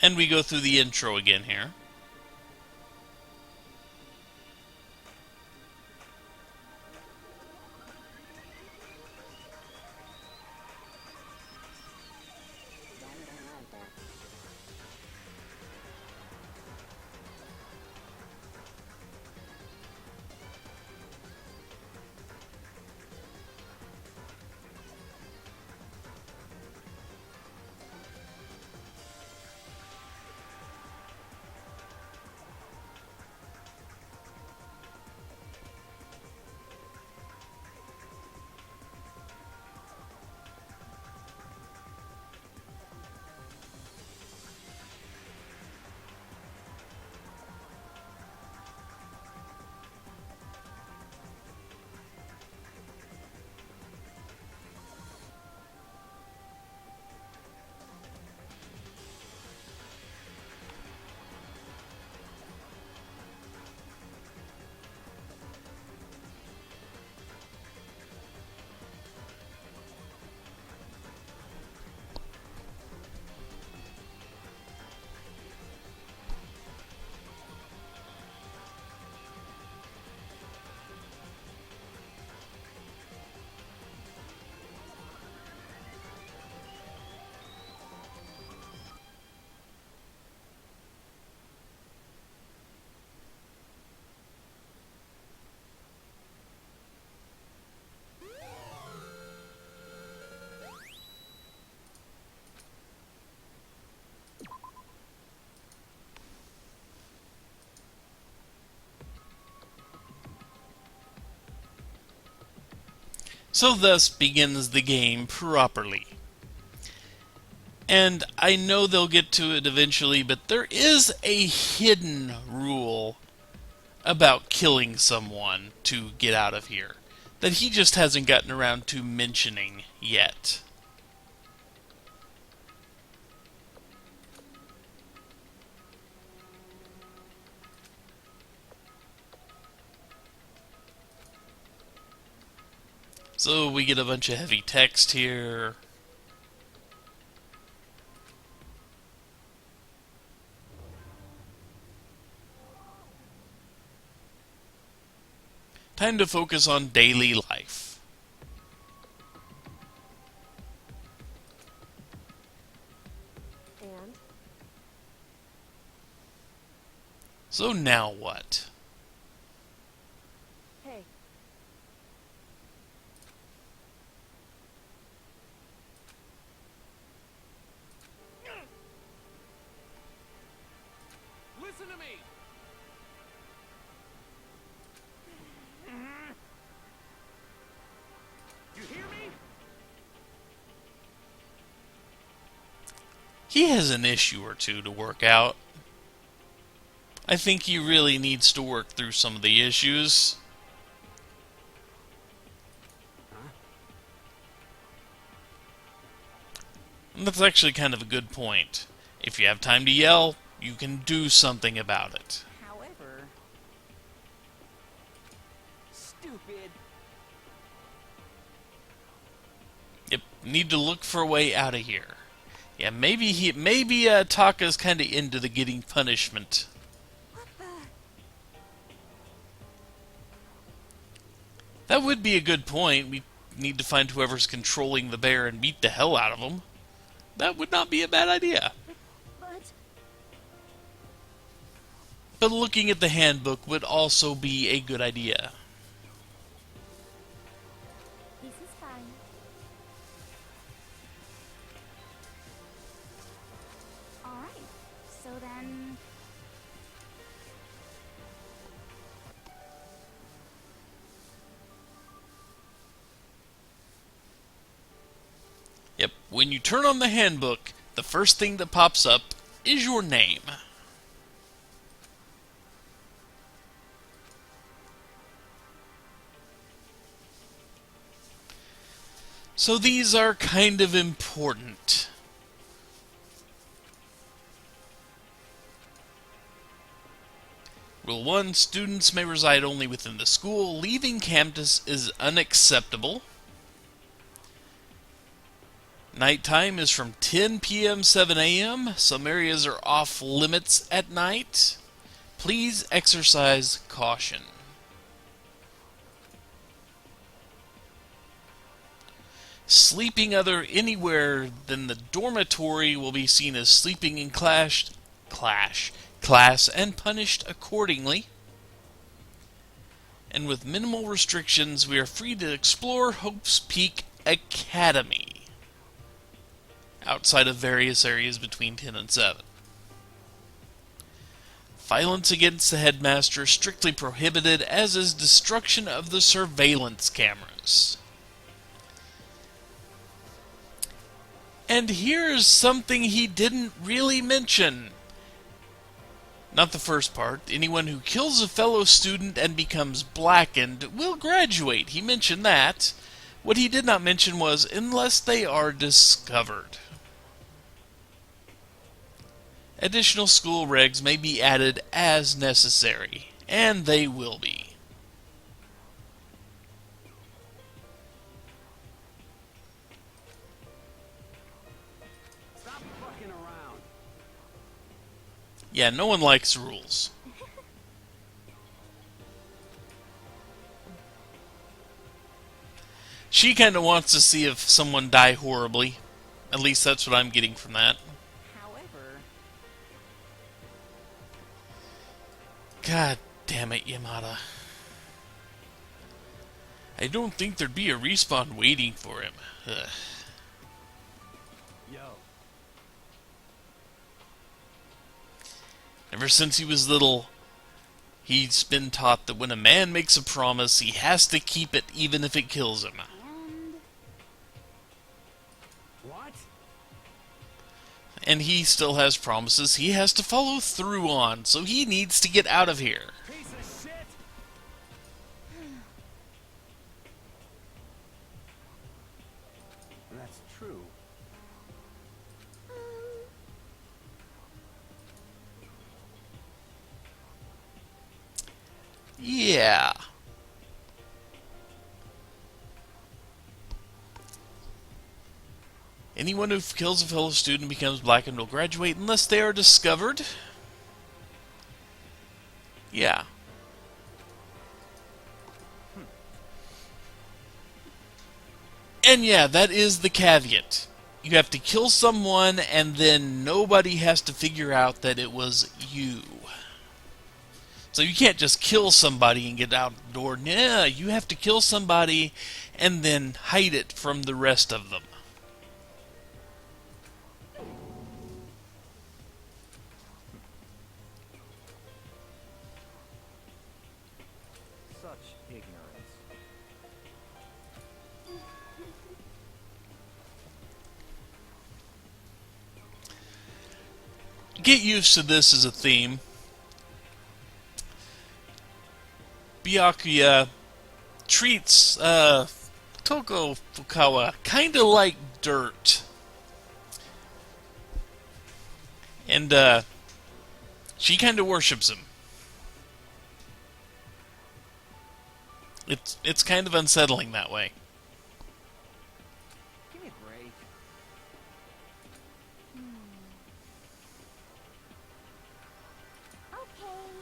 And we go through the intro again here. Danganronpa. So thus begins the game properly. And I know they'll get to it eventually, but there is a hidden rule about killing someone to get out of here that he just hasn't gotten around to mentioning yet. So we get a bunch of heavy text here. Time to focus on daily life. And So now what? hey, Listen to me! You hear me? He has an issue or two to work out. I think he really needs to work through some of the issues. And that's actually kind of a good point. If you have time to yell, you can do something about it. however, Stupid. Yep, need to look for a way out of here. Yeah, maybe Taka's kind of into the getting punishment. what the? That would be a good point. We need to find whoever's controlling the bear and beat the hell out of him. That would not be a bad idea. But But looking at the handbook would also be a good idea. this is fine. All right. So then, Yep, when you turn on the handbook, the first thing that pops up is your name. So these are kind of important. Rule 1, students may reside only within the school. Leaving campus is unacceptable. Nighttime is from 10 p.m. 7 a.m. Some areas are off limits at night. Please exercise caution. Sleeping anywhere than the dormitory will be seen as sleeping in class and punished accordingly. And with minimal restrictions, we are free to explore Hope's Peak Academy outside of various areas between 10 and 7. Violence against the headmaster is strictly prohibited, as is destruction of the surveillance cameras. And here's something he didn't really mention. Not the first part. Anyone who kills a fellow student and becomes blackened will graduate. He mentioned that. What he did not mention was, unless they are discovered. Additional school regs may be added as necessary, and they will be. Stop fucking around. Yeah, no one likes rules. She kind of wants to see if someone die horribly. At least that's what I'm getting from that. However, God damn it, Yamada. I don't think there'd be a respawn waiting for him. Ugh. yo, Ever since he was little, he's been taught that when a man makes a promise, he has to keep it even if it kills him. And what? And he still has promises he has to follow through on, so he needs to get out of here. Piece of shit. That's true. Yeah. Anyone who kills a fellow student becomes black and will graduate unless they are discovered. Yeah. And yeah, that is the caveat. You have to kill someone and then nobody has to figure out that it was you. So you can't just kill somebody and get out the door. Nah, you have to kill somebody and then hide it from the rest of them. Such ignorance. Get used to this as a theme. Byakuya treats Toko Fukawa kind of like dirt. And she kind of worships him. It's kind of unsettling that way. Give me a break. okay.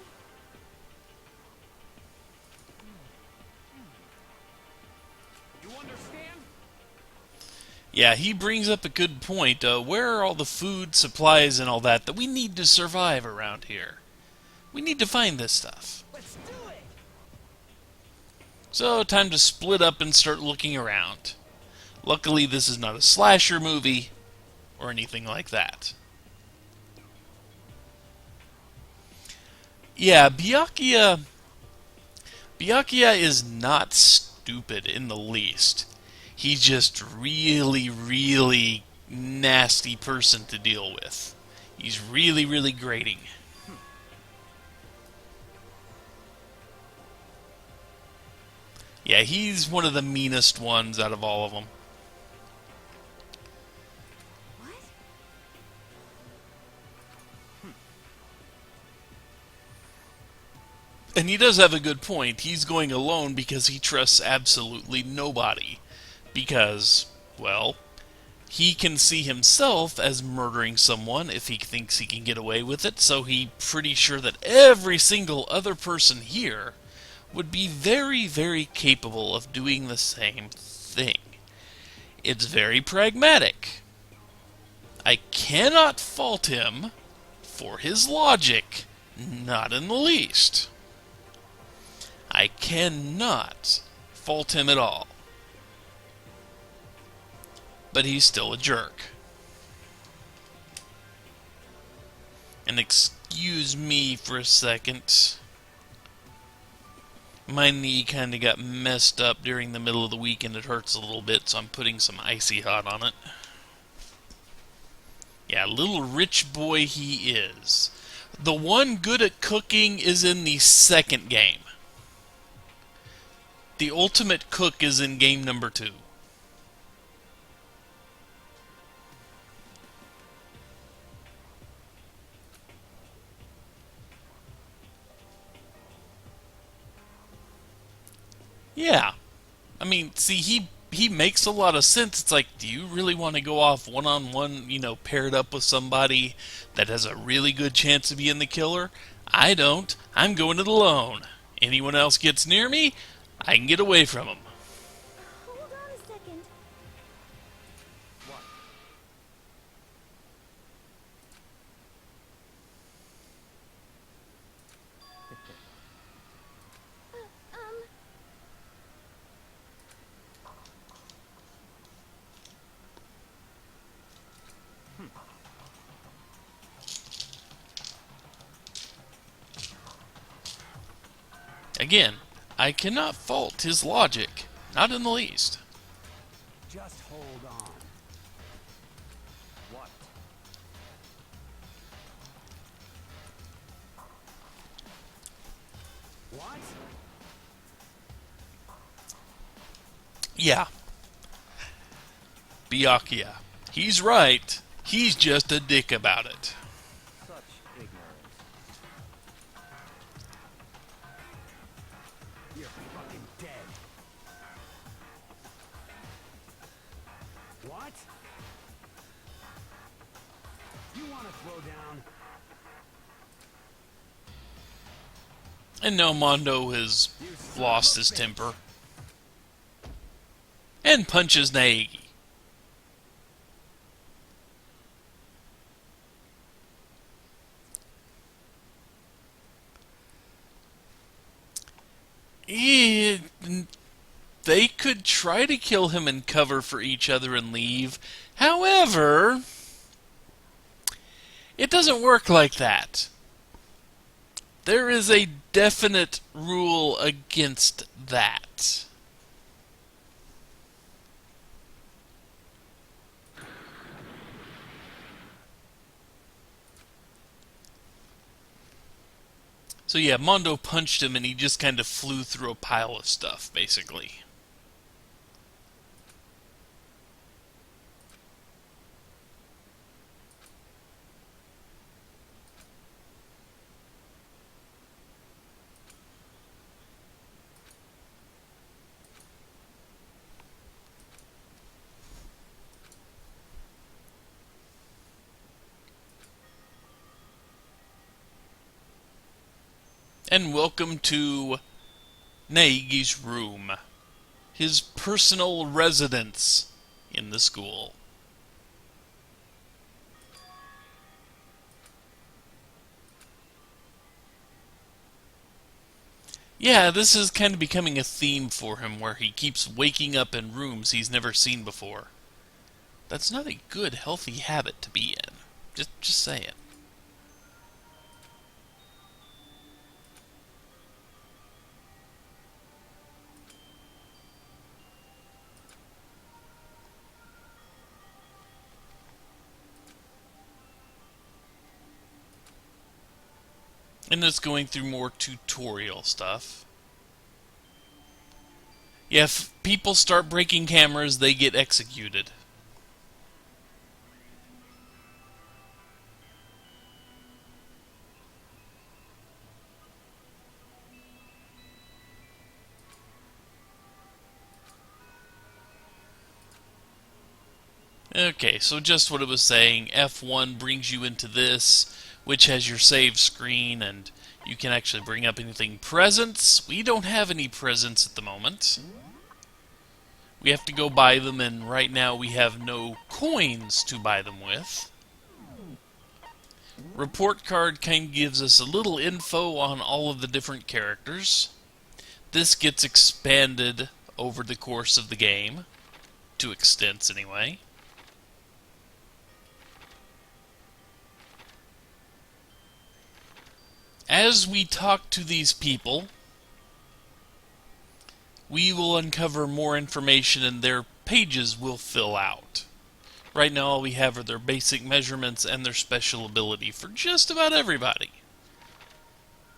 You understand? Yeah, he brings up a good point. Where are all the food, supplies, and all that we need to survive around here? We need to find this stuff. Let's do it. So, time to split up and start looking around. Luckily, this is not a slasher movie or anything like that. Yeah, Byakuya is not stupid in the least. He's just really, really nasty person to deal with. He's really, really grating. Yeah, he's one of the meanest ones out of all of them. What? And he does have a good point. He's going alone because he trusts absolutely nobody. Because, well, He can see himself as murdering someone if he thinks he can get away with it, so he's pretty sure that every single other person here would be very, very capable of doing the same thing. It's very pragmatic. I cannot fault him for his logic, not in the least. I cannot fault him at all. But he's still a jerk. And excuse me for a second. My knee kind of got messed up during the middle of the week and it hurts a little bit, so I'm putting some icy hot on it. Yeah, little rich boy he is. The one good at cooking is in the second game. The ultimate cook is in game number 2. Yeah. I mean, see, he makes a lot of sense. It's like, do you really want to go off one-on-one, paired up with somebody that has a really good chance of being the killer? I don't. I'm going it alone. Anyone else gets near me, I can get away from them. Hold on a second. What? Um, Again, I cannot fault his logic. Not in the least. Just hold on. What? What? Yeah. Byakuya. He's right. He's just a dick about it. Such ignorance. You're fucking dead. What? You want to throw down? And now Mondo has lost his temper. And punches Naegi. They could try to kill him and cover for each other and leave. However, it doesn't work like that. There is a definite rule against that. So yeah, Mondo punched him and he just kind of flew through a pile of stuff, basically. And welcome to Naegi's room, his personal residence in the school. Yeah, this is kind of becoming a theme for him where he keeps waking up in rooms he's never seen before. That's not a good, healthy habit to be in. Just saying. And it's going through more tutorial stuff. Yeah, if people start breaking cameras, they get executed. Okay, so just what it was saying, F1 brings you into this, which has your save screen, and you can actually bring up anything. Presents, we don't have any presents at the moment. We have to go buy them, and right now we have no coins to buy them with. Report card kind of gives us a little info on all of the different characters. This gets expanded over the course of the game, to extents anyway. As we talk to these people, we will uncover more information and their pages will fill out. Right now all we have are their basic measurements and their special ability for just about everybody.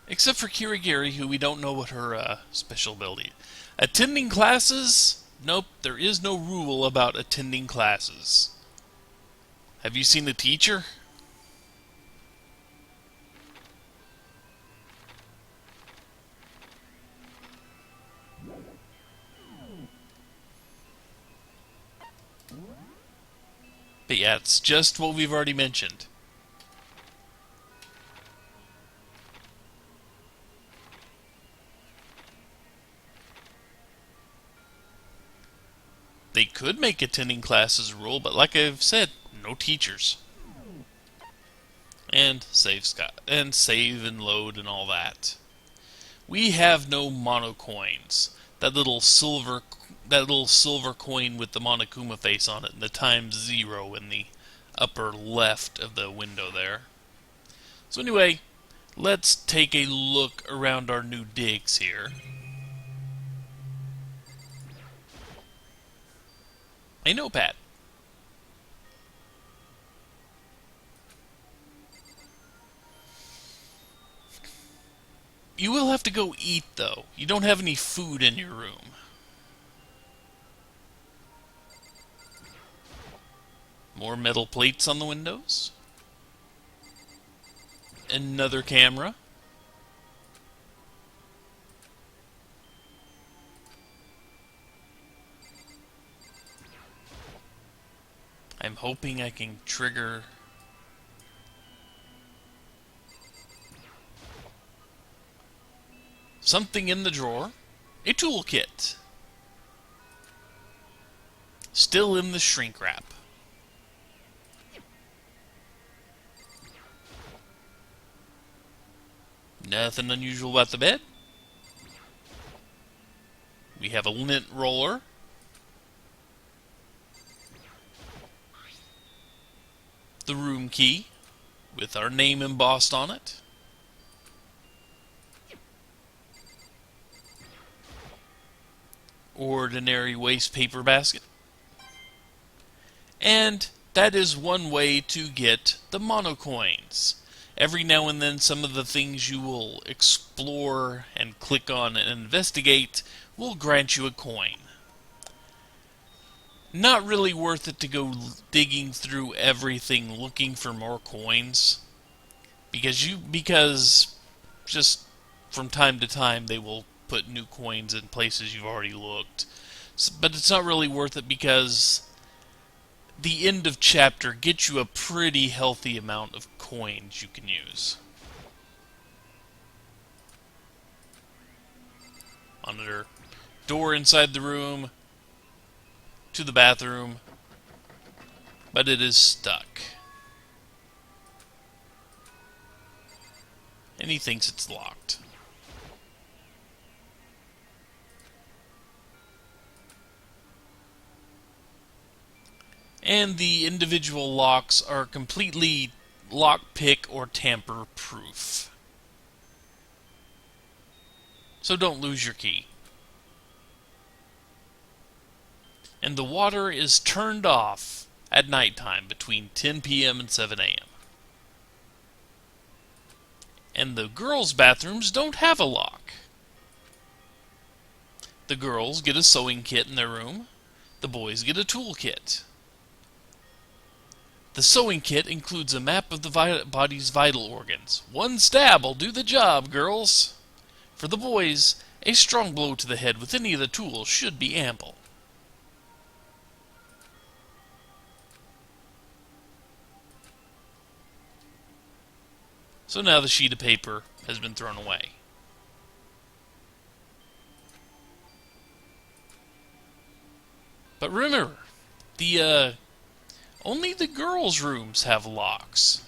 Except for Kirigiri, who we don't know what her special ability is. Attending classes? Nope, there is no rule about attending classes. Have you seen the teacher? But yeah, it's just what we've already mentioned. They could make attending classes a rule, but like I've said, no teachers. And save and load and all that. We have no mono coins. That little silver coin with the Monokuma face on it and the times 0 in the upper left of the window there. So anyway, let's take a look around our new digs here. A notepad. You will have to go eat, though. You don't have any food in your room. More metal plates on the windows. Another camera. I'm hoping I can trigger... something in the drawer. A toolkit. Still in the shrink wrap. Nothing unusual about the bed. We have a lint roller. The room key with our name embossed on it. Ordinary waste paper basket. And that is one way to get the monocoins. Every now and then some of the things you will explore and click on and investigate will grant you a coin. Not really worth it to go digging through everything looking for more coins. Because just from time to time they will put new coins in places you've already looked. But it's not really worth it because the end of chapter gets you a pretty healthy amount of coins you can use. Monitor. Door inside the room to the bathroom, but it is stuck. And he thinks it's locked. And the individual locks are completely lockpick or tamper proof. So don't lose your key. And the water is turned off at nighttime between 10 p.m. and 7 a.m. And the girls' bathrooms don't have a lock. The girls get a sewing kit in their room. The boys get a tool kit. The sewing kit includes a map of the body's vital organs. One stab will do the job, girls. For the boys, a strong blow to the head with any of the tools should be ample. So now the sheet of paper has been thrown away. But remember, only the girls' rooms have locks.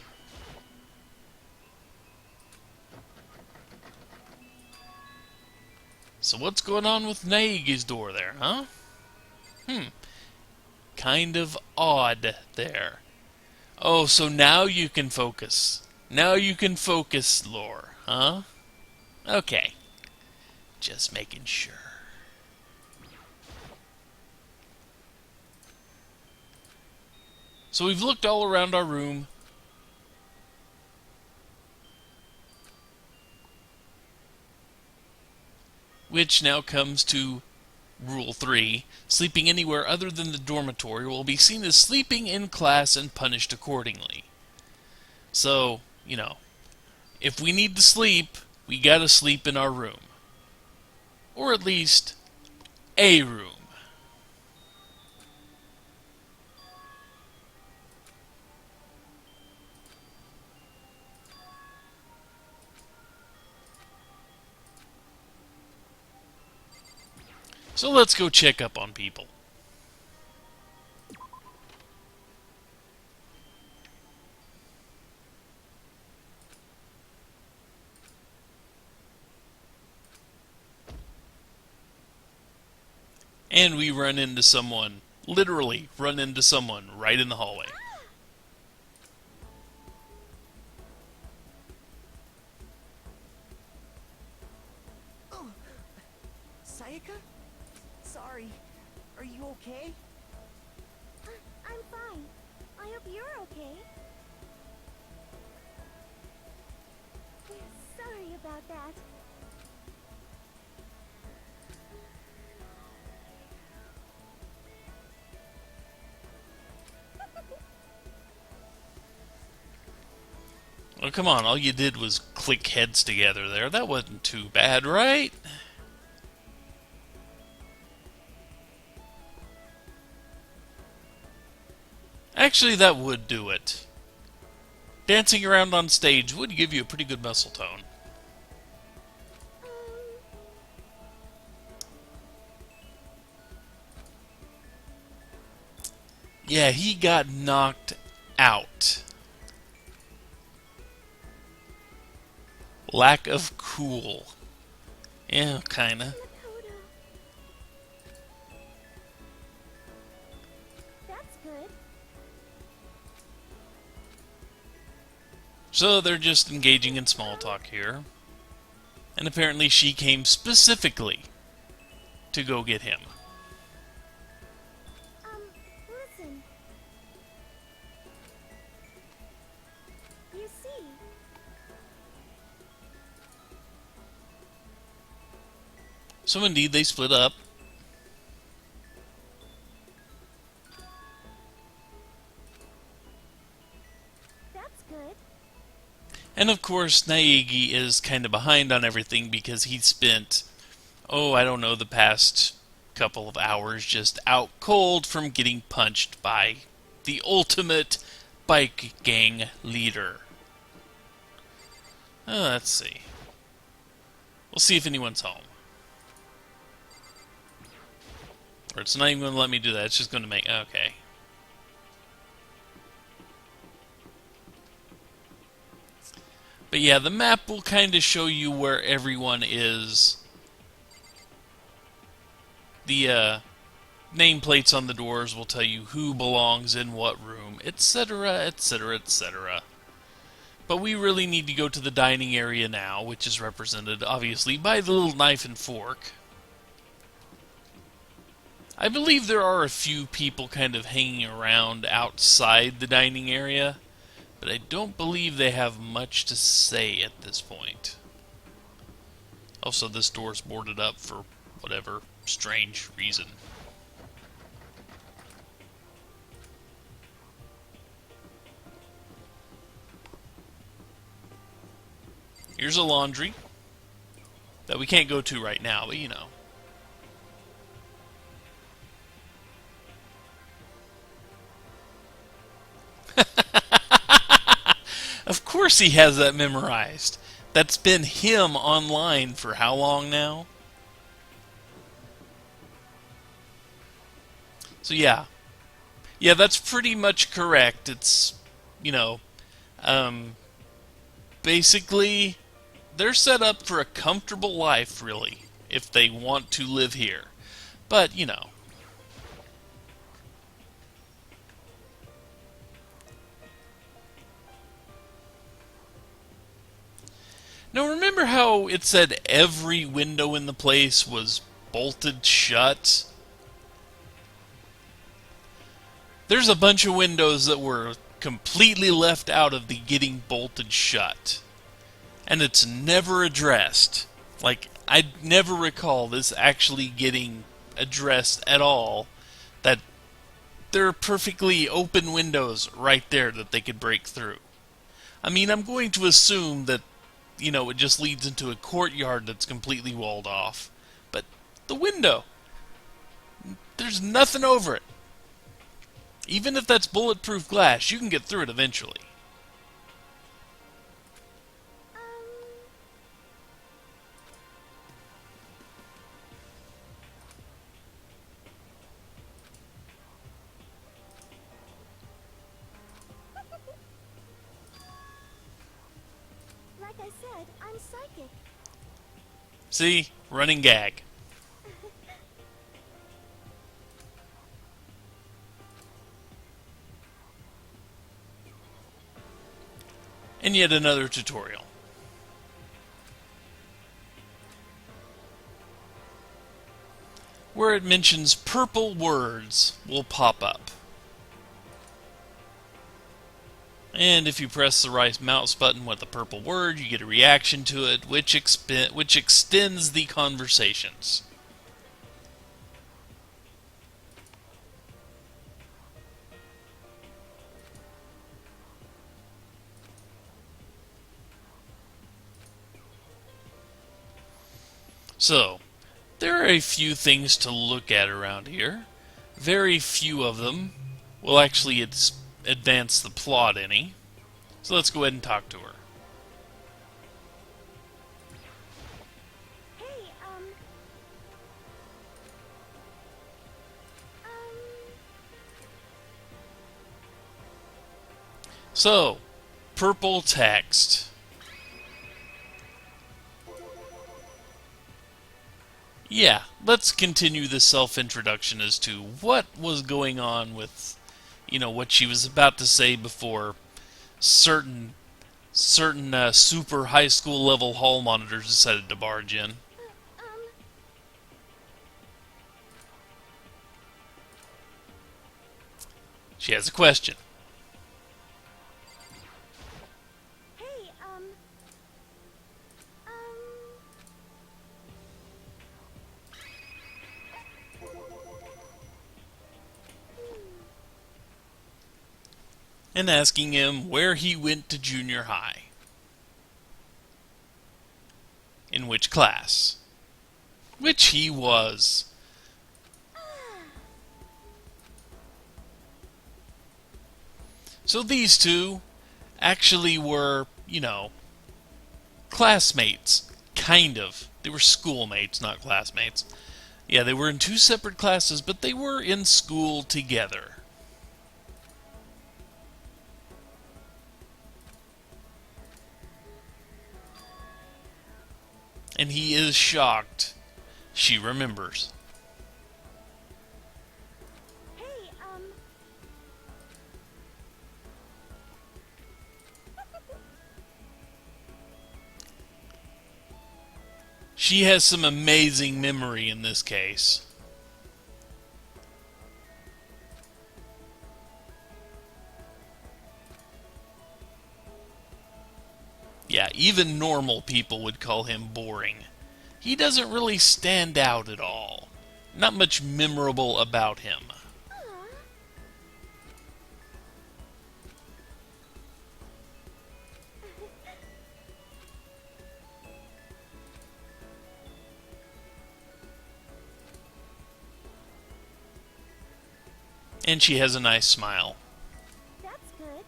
So what's going on with Naegi's door there, huh? Kind of odd there. Oh, so now you can focus. Now you can focus, lore, huh? Okay. Just making sure. So we've looked all around our room. Which now comes to Rule 3. Sleeping anywhere other than the dormitory will be seen as sleeping in class and punished accordingly. So, if we need to sleep, we gotta sleep in our room. Or at least, a room. So let's go check up on people. And we run into someone, literally run into someone right in the hallway. Oh, Sayaka? Sorry. Are you okay? I'm fine. I hope you're okay. Sorry about that. Oh, come on, all you did was click heads together there. That wasn't too bad, right? Actually, that would do it. Dancing around on stage would give you a pretty good muscle tone. Yeah, he got knocked out. Lack of cool. Yeah, kinda. Makoto. That's good. So they're just engaging in small talk here. And apparently she came specifically to go get him. Listen. You see, So indeed, they split up. that's good. And of course, Naegi is kind of behind on everything because he spent, I don't know, the past couple of hours just out cold from getting punched by the ultimate bike gang leader. Let's see. We'll see if anyone's home. Or it's not even going to let me do that. It's just going to make... Okay. But yeah, the map will kind of show you where everyone is. The nameplates on the doors will tell you who belongs in what room, etc., etc., etc. But we really need to go to the dining area now, which is represented, obviously, by the little knife and fork. I believe there are a few people kind of hanging around outside the dining area, but I don't believe they have much to say at this point. Also, this door's boarded up for whatever strange reason. Here's a laundry that we can't go to right now, but you know. Of course course he has that memorized. That's been him online for how long now? So yeah. Yeah, that's pretty much correct. It's, you know, um, basically, they're set up for a comfortable life, really, if they want to live here. But, you know. Now, remember how it said every window in the place was bolted shut? There's a bunch of windows that were completely left out of the getting bolted shut. And it's never addressed. Like, I never recall this actually getting addressed at all. That there are perfectly open windows right there that they could break through. I mean, I'm going to assume that, you know, it just leads into a courtyard that's completely walled off. But the window, there's nothing over it. Even if that's bulletproof glass, you can get through it eventually. Like I said, I'm psychic. See? Running gag. And yet another tutorial. Where it mentions purple words will pop up. And if you press the right mouse button with the purple word, you get a reaction to it, which extends the conversations. So, there are a few things to look at around here. Very few of them will actually advance the plot any. So let's go ahead and talk to her. Hey, So, purple text. Yeah, let's continue the self-introduction as to what was going on with, you know, what she was about to say before certain super high school level hall monitors decided to barge in. She has a question. hey, And asking him where he went to junior high. In which class. Which he was. So these two actually were, you know, classmates. Kind of. They were schoolmates, not classmates. Yeah, they were in two separate classes, but they were in school together. And he is shocked. She remembers. hey, She has some amazing memory in this case. Yeah, even normal people would call him boring. He doesn't really stand out at all. Not much memorable about him. And she has a nice smile. that's good.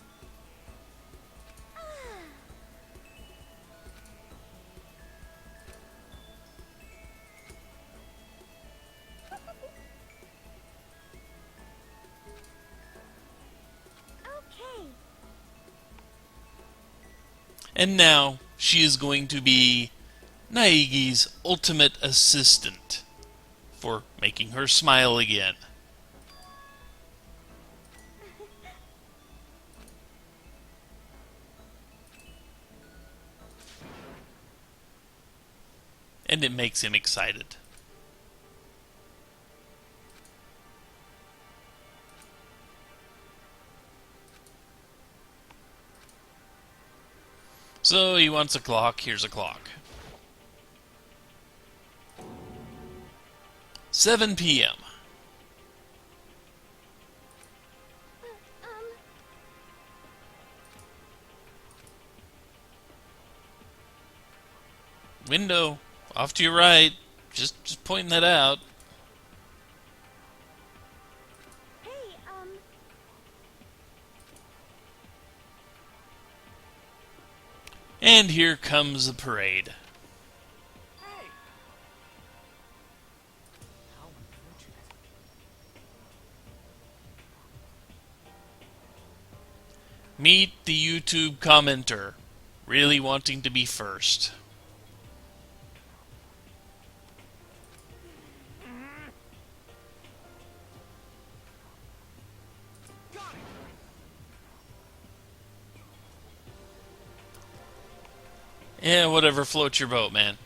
And now she is going to be Naegi's ultimate assistant for making her smile again. And it makes him excited. So he wants a clock, here's a clock. 7 p.m. Window, off to your right. Just pointing that out. Hey, And here comes the parade. Hey! How unfortunate. Meet the YouTube commenter, really wanting to be first. Got it! Yeah, whatever floats your boat, man.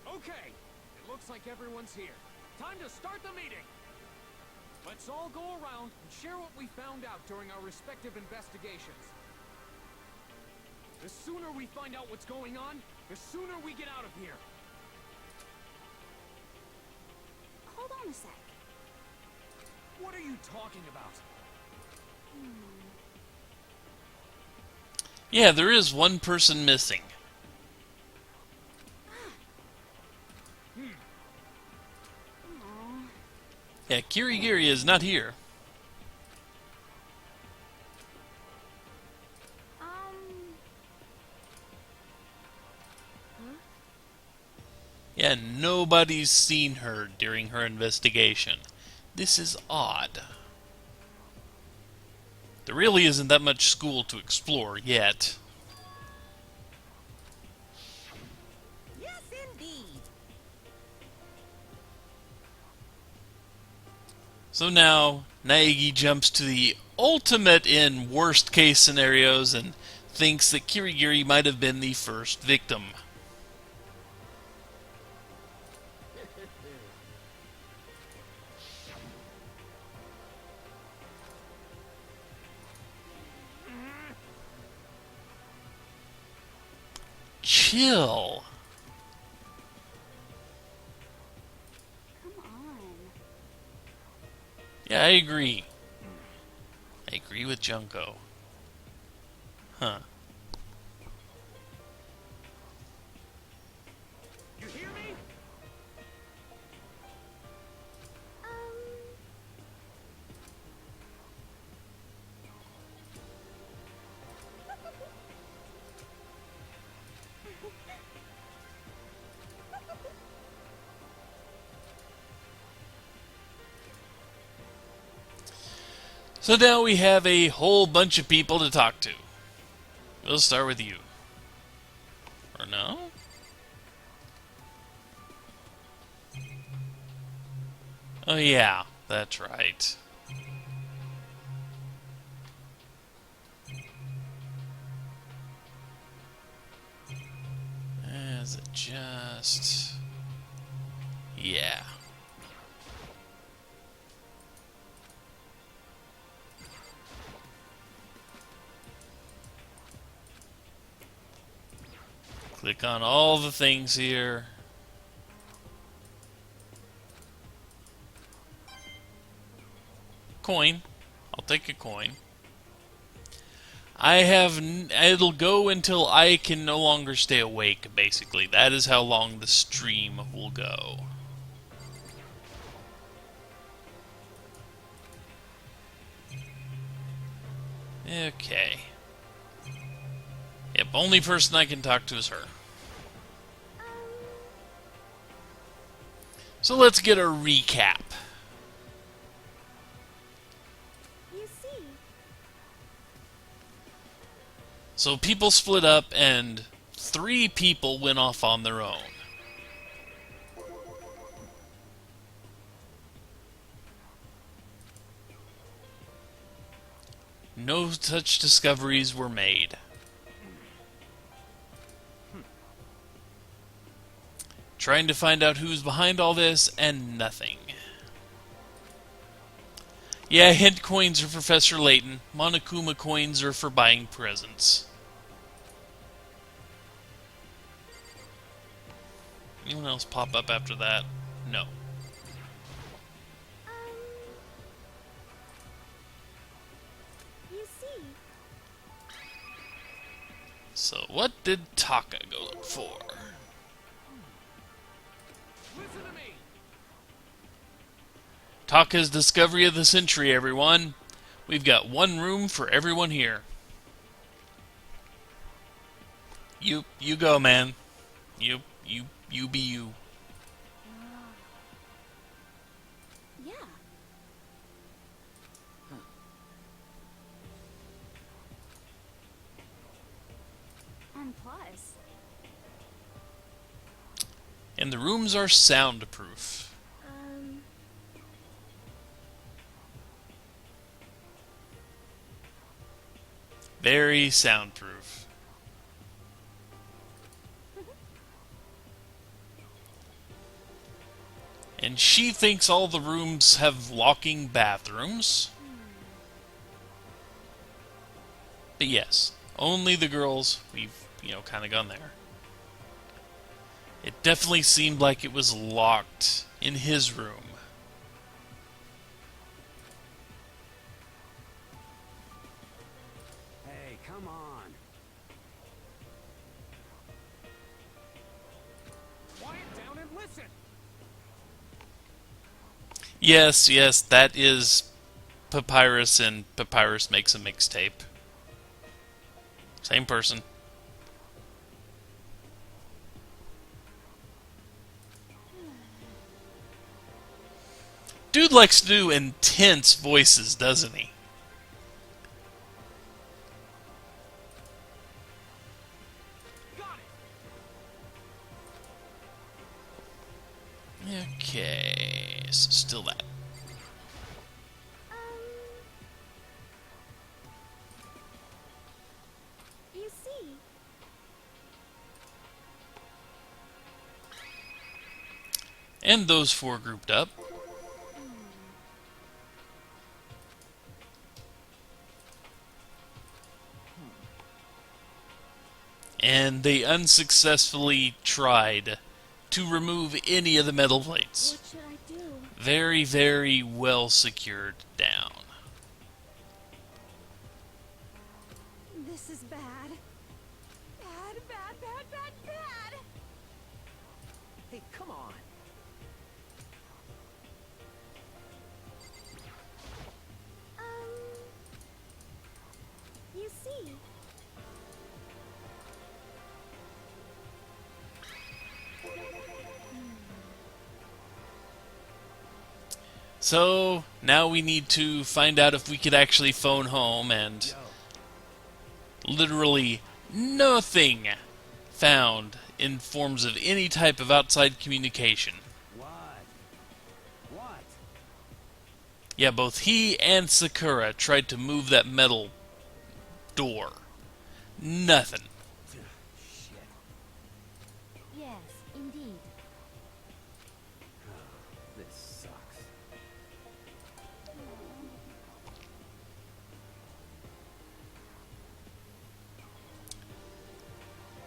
Okay, it looks like everyone's here. Time to start the meeting. Let's all go around and share what we found out during our respective investigations. The sooner we find out what's going on, the sooner we get out of here. hold on a sec. What are you talking about? Yeah, there is one person missing. Aw. Yeah, Kirigiri is not here. Huh? Yeah, nobody's seen her during her investigation. This is odd. There really isn't that much school to explore yet. Yes, indeed. So now, Naegi jumps to the ultimate in worst case scenarios and thinks that Kirigiri might have been the first victim. Chill. Come on. Yeah, I agree. I agree with Junko. Huh. You hear me? So now we have a whole bunch of people to talk to. We'll start with you. Or no? Oh yeah, that's right. Is it just... Yeah. Click on all the things here. Coin. I'll take a coin. It'll go until I can no longer stay awake, basically. That is how long the stream will go. Okay. Yep, only person I can talk to is her. So let's get a recap. You see, So people split up and 3 people went off on their own. No such discoveries were made. Trying to find out who's behind all this, and nothing. Yeah, hint coins are for Professor Layton. Monokuma coins are for buying presents. Anyone else pop up after that? No. you see, So what did Taka go look for? Listen to me. Taka's discovery of the century, everyone. We've got one room for everyone here. You go, man. You be you. yeah. And plus, And the rooms are soundproof. Very soundproof. And she thinks all the rooms have locking bathrooms. But yes, only the girls. We've, kind of gone there. It definitely seemed like it was locked in his room. Hey, come on. Quiet down and listen. Yes, that is Papyrus, and Papyrus makes a mixtape. Same person. Dude likes to do intense voices, doesn't he? Got it. Okay, so still that. you see, And those 4 grouped up. And they unsuccessfully tried to remove any of the metal plates. what should I do? Very, very well secured down. This is bad. Bad, bad, bad, bad, bad. Hey, come on. You see, So, now we need to find out if we could actually phone home, and literally nothing found in forms of any type of outside communication. What? What? Yeah, both he and Sakura tried to move that metal door. Nothing. Shit. yes, indeed. This sucks.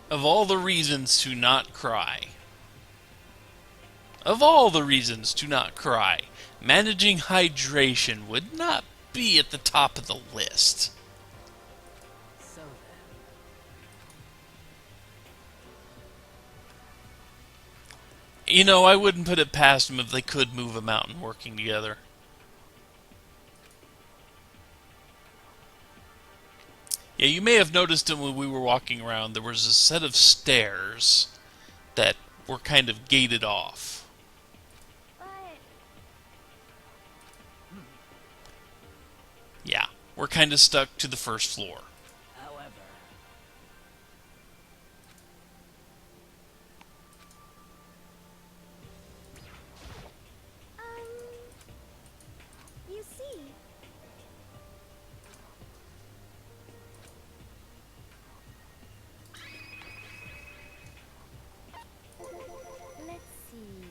Of all the reasons to not cry. Of all the reasons to not cry, managing hydration would not be at the top of the list. So then. I wouldn't put it past them if they could move a mountain working together. Yeah, you may have noticed it when we were walking around. There was a set of stairs that were kind of gated off. Yeah, we're kind of stuck to the first floor. However, You see, let's see.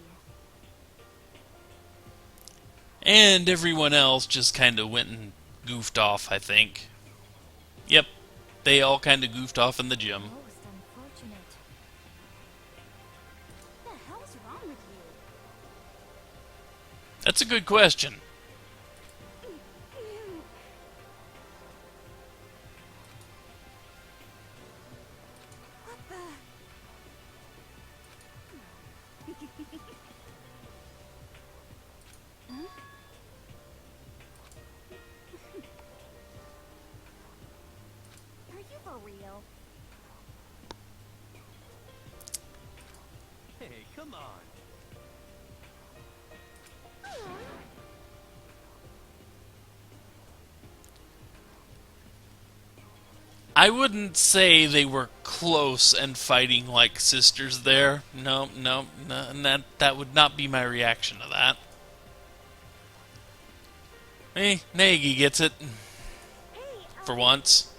And everyone else just kind of went and goofed off, I think. Yep, they all kind of goofed off in the gym. Most unfortunate. What the hell's wrong with you? That's a good question. What the? Huh? Are you for real? hey, come on. I wouldn't say they were close and fighting like sisters there. No, and that would not be my reaction to that. Hey, Nagy gets it. Hey, For once.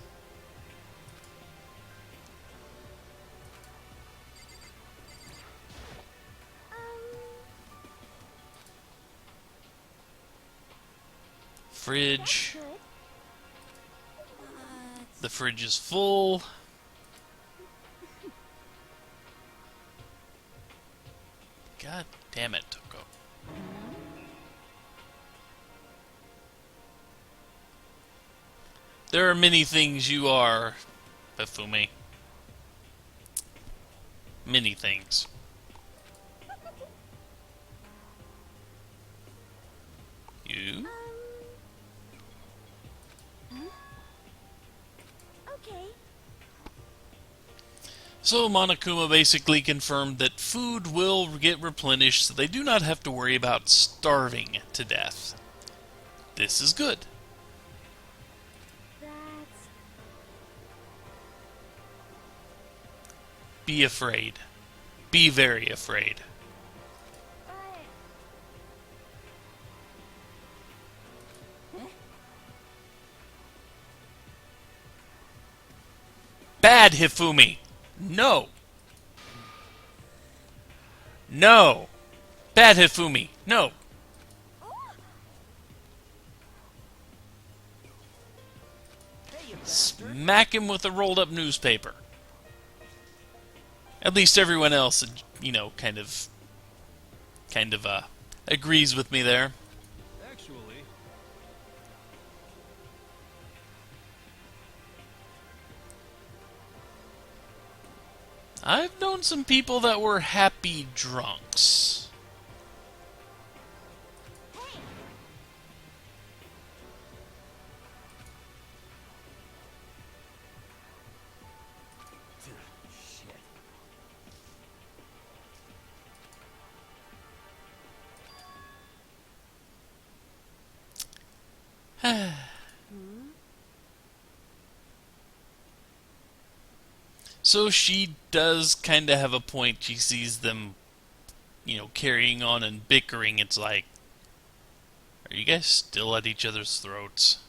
Fridge. good. The fridge is full. God damn it, Toko. There are many things you are, Bifumi. Many things. You? Okay. So Monokuma basically confirmed that food will get replenished, so they do not have to worry about starving to death. This is good. That's Be afraid. Be very afraid. but Bad, Hifumi! No! No! Bad, Hifumi! No! Hey, you bastard. Smack him with a rolled up newspaper. At least everyone else, kind of, agrees with me there. Actually, I've known some people that were happy drunks. shit. So she does kind of have a point. She sees them, carrying on and bickering. It's like, are you guys still at each other's throats?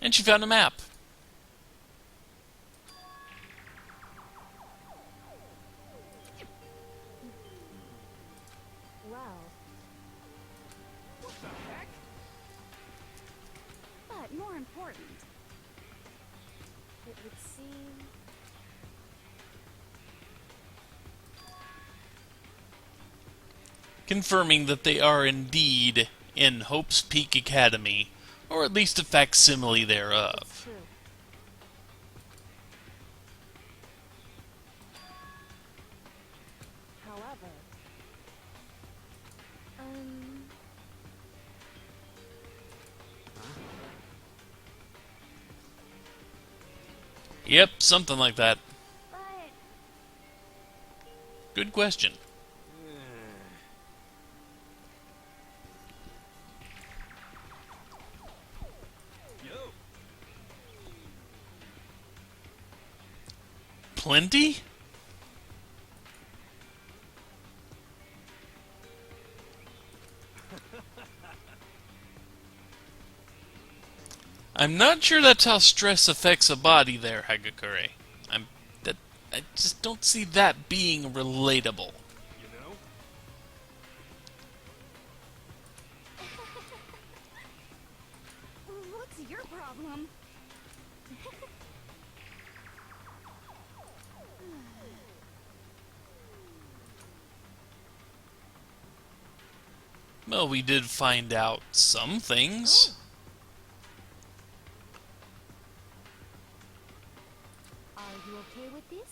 And she found a map. well, What the heck? but more important, it would seem. Confirming that they are indeed in Hope's Peak Academy, or at least a facsimile It's thereof. true. However, Yep, something like that. but good question. Plenty? I'm not sure that's how stress affects a body there, Hagakure. I just don't see that being relatable. What's your problem? Well, we did find out some things. Are you okay with this?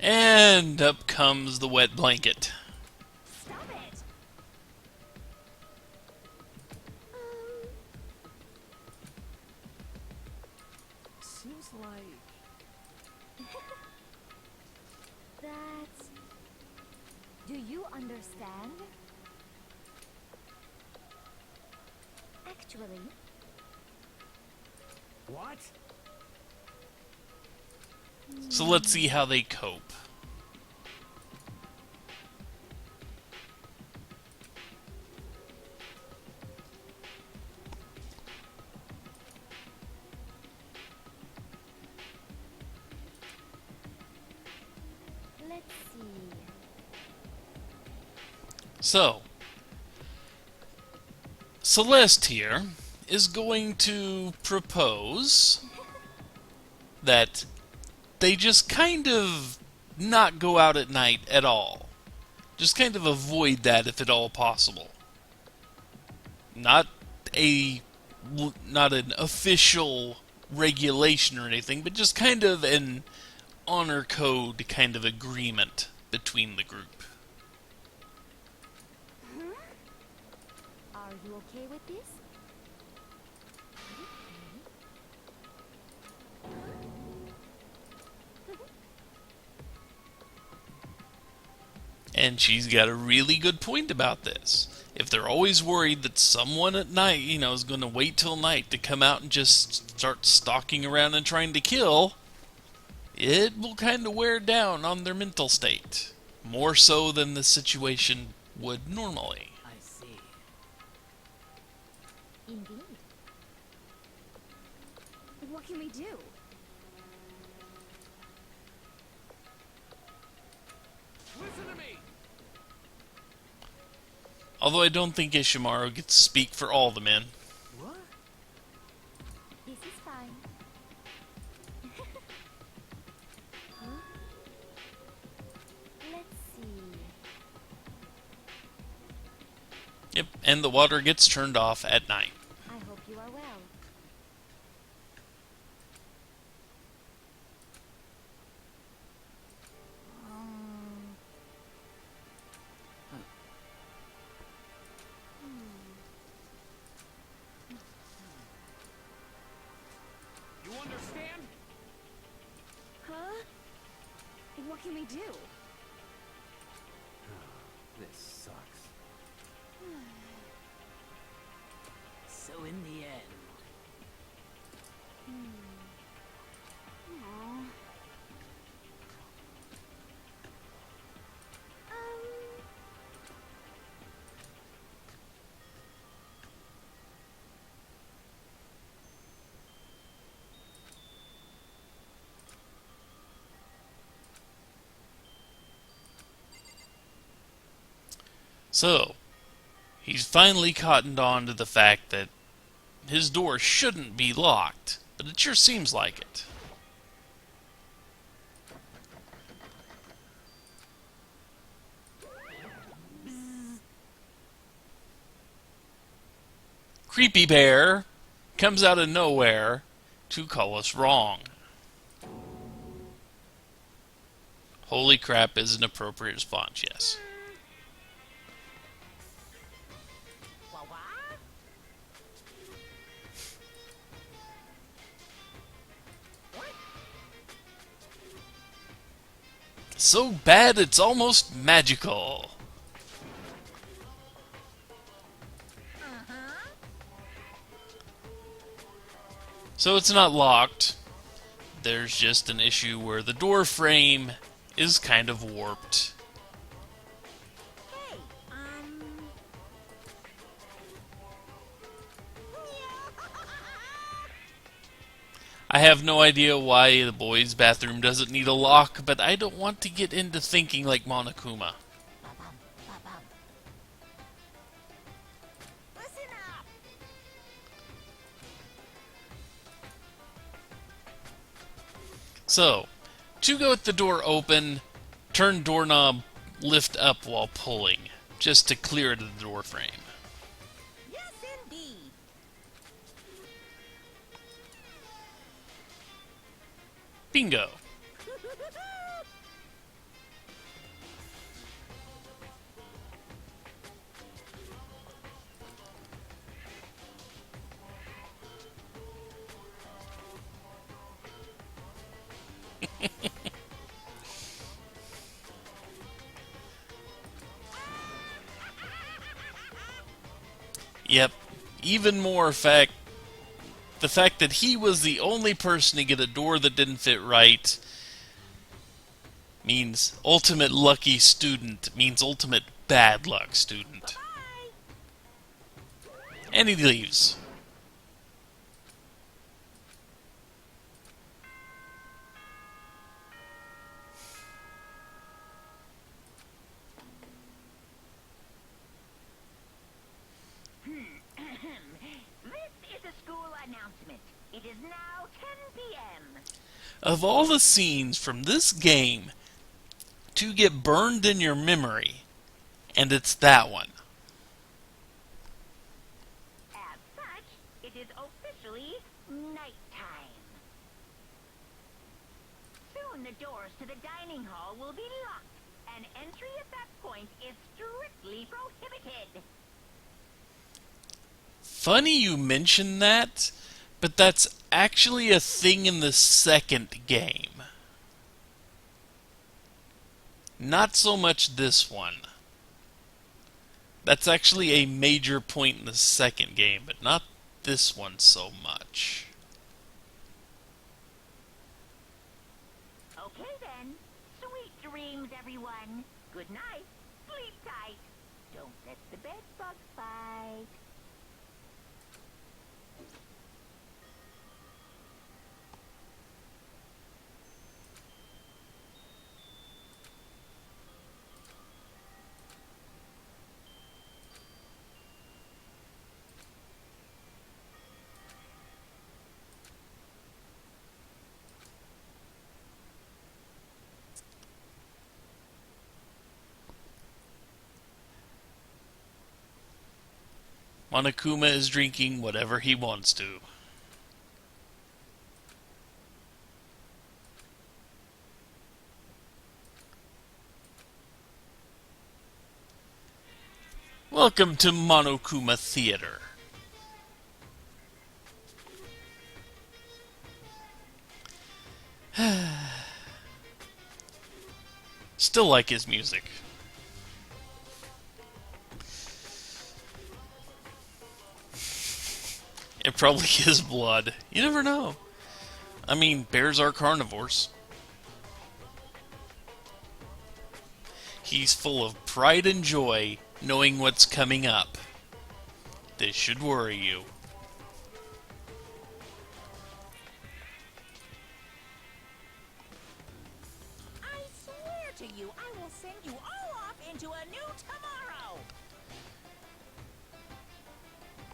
And up comes the wet blanket. Stop it! Seems like... That... Do you understand? Actually, What? So let's see how they cope. let's see. So, Celeste here is going to propose that they just kind of not go out at night at all. Just kind of avoid that if at all possible. Not an official regulation or anything, but just kind of an honor code kind of agreement between the group. Are you okay with this? And she's got a really good point about this. If they're always worried that someone at night, is going to wait till night to come out and just start stalking around and trying to kill, it will kind of wear down on their mental state. More so than the situation would normally. I see. Indeed. What can we do? Listen to me! Although I don't think Ishimaru gets to speak for all the men. What? This is fine. Huh? Let's see. Yep, and the water gets turned off at night. I hope you are well. You understand? Huh? What can we do? This sucks. So in the end... Aw. So, he's finally cottoned on to the fact that his door shouldn't be locked, but it sure seems like it. Creepy Bear comes out of nowhere to call us wrong. Holy crap is an appropriate response, yes. So bad it's almost magical. So it's not locked. There's just an issue where the door frame is kind of warped. Hey, I have no idea why the boys' bathroom doesn't need a lock, but I don't want to get into thinking like Monokuma. Listen up. So, to go with the door open, turn doorknob, lift up while pulling, just to clear the door frame. Yes, indeed. Bingo! Yep, even more fact, the fact that he was the only person to get a door that didn't fit right means ultimate lucky student, means ultimate bad luck student. And he leaves. This is a school announcement. It is now 10 p.m. Of all the scenes from this game to get burned in your memory, and it's that one. As such, it is officially nighttime. Soon the doors to the dining hall will be locked, and entry at that point is strictly prohibited. Funny you mention that, but that's actually a thing in the second game. Not so much this one. That's actually a major point in the second game, but not this one so much. Okay then. Sweet dreams, everyone. Good night. Sleep tight. Don't let the bed bug bite. Monokuma is drinking whatever he wants to. Welcome to Monokuma Theater. Still like his music. It probably is blood. You never know. I mean, bears are carnivores. He's full of pride and joy knowing what's coming up. This should worry you. I swear to you, I will send you all off into a new tomorrow.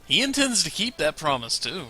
He intends to keep that promise, too.